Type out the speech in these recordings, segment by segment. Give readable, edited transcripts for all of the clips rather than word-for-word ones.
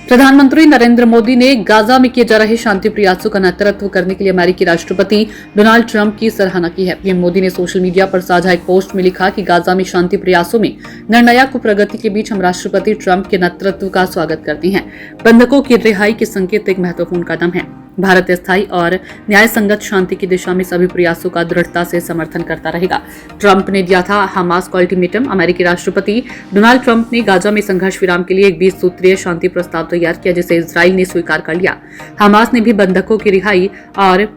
प्रधानमंत्री नरेंद्र मोदी ने गाजा में किए जा रहे शांति प्रयासों का नेतृत्व करने के लिए अमेरिकी राष्ट्रपति डोनाल्ड ट्रंप की सराहना की है। पीएम मोदी ने सोशल मीडिया पर साझा एक पोस्ट में लिखा कि गाजा में शांति प्रयासों में निर्णायक प्रगति के बीच हम राष्ट्रपति ट्रंप के नेतृत्व का स्वागत करते हैं। बंधकों की रिहाई के संकेत एक महत्वपूर्ण कदम है। भारत स्थायी और न्याय संगत शांति की दिशा में सभी प्रयासों का दृढ़ता से समर्थन करता रहेगा। ट्रंप ने दिया था हमास को अल्टीमेटम। अमेरिकी राष्ट्रपति डोनाल्ड ट्रंप ने गाजा में संघर्ष विराम के लिए एक 20 सूत्रीय शांति प्रस्ताव तैयार किया, जिसे इजराइल ने स्वीकार कर लिया। हमास ने भी बंधकों की रिहाई और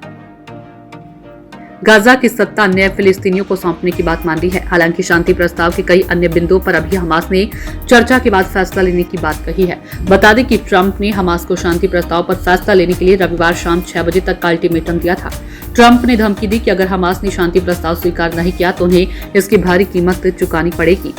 गाजा की सत्ता नए फिलिस्तीनियों को सौंपने की बात मान ली है। हालांकि शांति प्रस्ताव के कई अन्य बिंदुओं पर अभी हमास ने चर्चा के बाद फैसला लेने की बात कही है। बता दें कि ट्रंप ने हमास को शांति प्रस्ताव पर फैसला लेने के लिए रविवार शाम 6 बजे तक का अल्टीमेटम दिया था। ट्रंप ने धमकी दी कि अगर हमास ने शांति प्रस्ताव स्वीकार नहीं किया तो उन्हें इसकी भारी कीमत चुकानी पड़ेगी।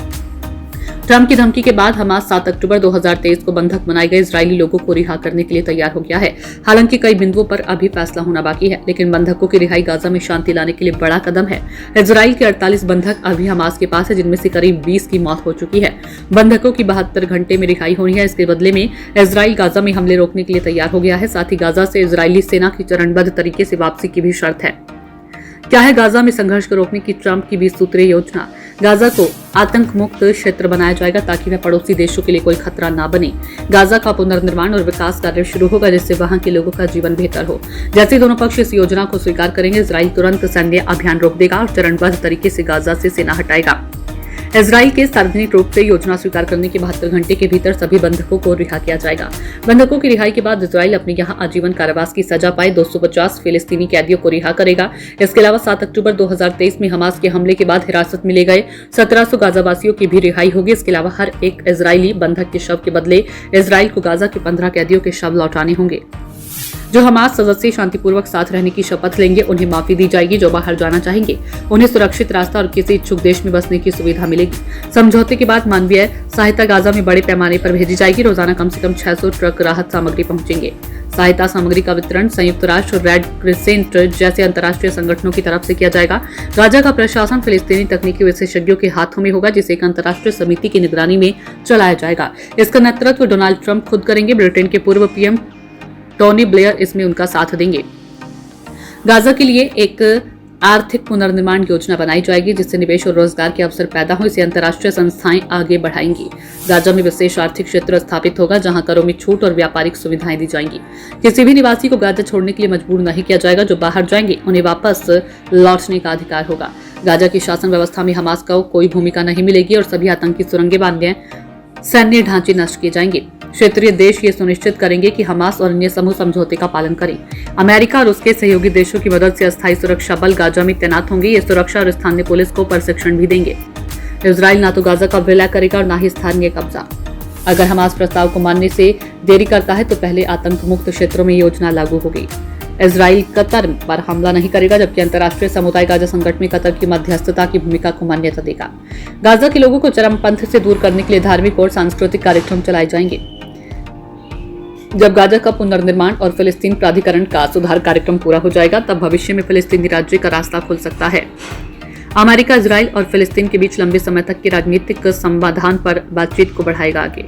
ट्रंप की धमकी के बाद हमास 7 अक्टूबर 2023 को बंधक बनाए गए इजरायली लोगों को रिहा करने के लिए तैयार हो गया है। हालांकि कई बिंदुओं पर अभी फैसला होना बाकी है, लेकिन बंधकों की रिहाई गाजा में शांति लाने के लिए बड़ा कदम है। इजराइल के 48 बंधक अभी हमास के पास है, जिनमें से करीब 20 की मौत हो चुकी है। बंधकों की 72 घंटे में रिहाई होनी है। इसके बदले में इजराइल गाजा में हमले रोकने के लिए तैयार हो गया है। साथ ही गाजा से इजरायली सेना की चरणबद्ध तरीके से वापसी की भी शर्त है। क्या है गाजा में संघर्ष को रोकने की ट्रंप की 20 सूत्रीय योजना? गाजा को आतंक मुक्त क्षेत्र बनाया जाएगा ताकि वह पड़ोसी देशों के लिए कोई खतरा न बने। गाजा का पुनर्निर्माण और विकास कार्य शुरू होगा, जिससे वहां के लोगों का जीवन बेहतर हो। जैसे दोनों पक्ष इस योजना को स्वीकार करेंगे, इजराइल तुरंत सैन्य अभियान रोक देगा और चरणबद्ध तरीके से गाजा से सेना हटाएगा। इजराइल के सार्वजनिक रूप से योजना स्वीकार करने के 72 घंटे के भीतर सभी बंधकों को रिहा किया जाएगा। बंधकों की रिहाई के बाद इजराइल अपने यहाँ आजीवन कारावास की सजा पाए 250 फिलिस्तीनी कैदियों को रिहा करेगा। इसके अलावा 7 अक्टूबर 2023 में हमास के हमले के बाद हिरासत में ले गए 1700 गाजावासियों की भी रिहाई होगी। इसके अलावा हर एक इजरायली बंधक के शव के बदले इजराइल को गाजा के 15 कैदियों के शव लौटाने होंगे। जो हमास सदस्य शांतिपूर्वक साथ रहने की शपथ लेंगे, उन्हें माफी दी जाएगी। जो बाहर जाना चाहेंगे, उन्हें सुरक्षित रास्ता और किसी इच्छुक देश में बसने की सुविधा मिलेगी। समझौते के बाद मानवीय सहायता गाजा में बड़े पैमाने पर भेजी जाएगी। रोजाना कम से कम 600 ट्रक राहत सामग्री पहुंचेंगे। सहायता सामग्री का वितरण संयुक्त राष्ट्र और रेड क्रिसेंट जैसे अंतर्राष्ट्रीय संगठनों की तरफ से किया जाएगा। गाजा का प्रशासन फिलिस्तीनी तकनीकी विशेषज्ञों के हाथों में होगा, जिसे एक अंतर्राष्ट्रीय समिति की निगरानी में चलाया जाएगा। इसका नेतृत्व डोनाल्ड ट्रंप खुद करेंगे। ब्रिटेन के पूर्व पीएम टोनी ब्लेयर इसमें उनका साथ देंगे। गाजा के लिए एक आर्थिक पुनर्निर्माण योजना बनाई जाएगी, जिससे निवेश और रोजगार के अवसर पैदा हो। इसे अंतर्राष्ट्रीय संस्थाएं आगे बढ़ाएंगी। गाजा में विशेष आर्थिक क्षेत्र स्थापित होगा, जहां करों में छूट और व्यापारिक सुविधाएं दी जाएंगी। किसी भी निवासी को गाजा छोड़ने के लिए मजबूर नहीं किया जाएगा। जो बाहर जाएंगे, उन्हें वापस लौटने का अधिकार होगा। गाजा की शासन व्यवस्था में हमास को कोई भूमिका नहीं मिलेगी और सभी आतंकी सुरंगें बांधने सैन्य ढांचे नष्ट किए जाएंगे। क्षेत्रीय देश ये सुनिश्चित करेंगे कि हमास और अन्य समूह समझौते का पालन करें। अमेरिका और उसके सहयोगी देशों की मदद से अस्थायी सुरक्षा बल गाजा में तैनात होंगे। ये सुरक्षा और स्थानीय पुलिस को प्रशिक्षण भी देंगे। इजराइल ना तो गाजा का विलय करेगा और ना ही स्थानीय कब्जा। अगर हमास प्रस्ताव को मानने से देरी करता है तो पहले आतंक मुक्त क्षेत्रों में योजना लागू होगी। इजराइल कतर पर हमला नहीं करेगा, जबकि अंतर्राष्ट्रीय समुदाय गाजा संकट में कतर की मध्यस्थता की भूमिका को मान्यता देगा। गाजा के लोगों को चरमपंथ से दूर करने के लिए धार्मिक और सांस्कृतिक कार्यक्रम चलाए जाएंगे। जब गाजा का पुनर्निर्माण और फिलिस्तीन प्राधिकरण का सुधार कार्यक्रम पूरा हो जाएगा, तब भविष्य में फिलिस्तीनी राज्य का रास्ता खुल सकता है। अमेरिका इजराइल और फिलिस्तीन के बीच लंबे समय तक के राजनीतिक समाधान पर बातचीत को बढ़ाएगा आगे।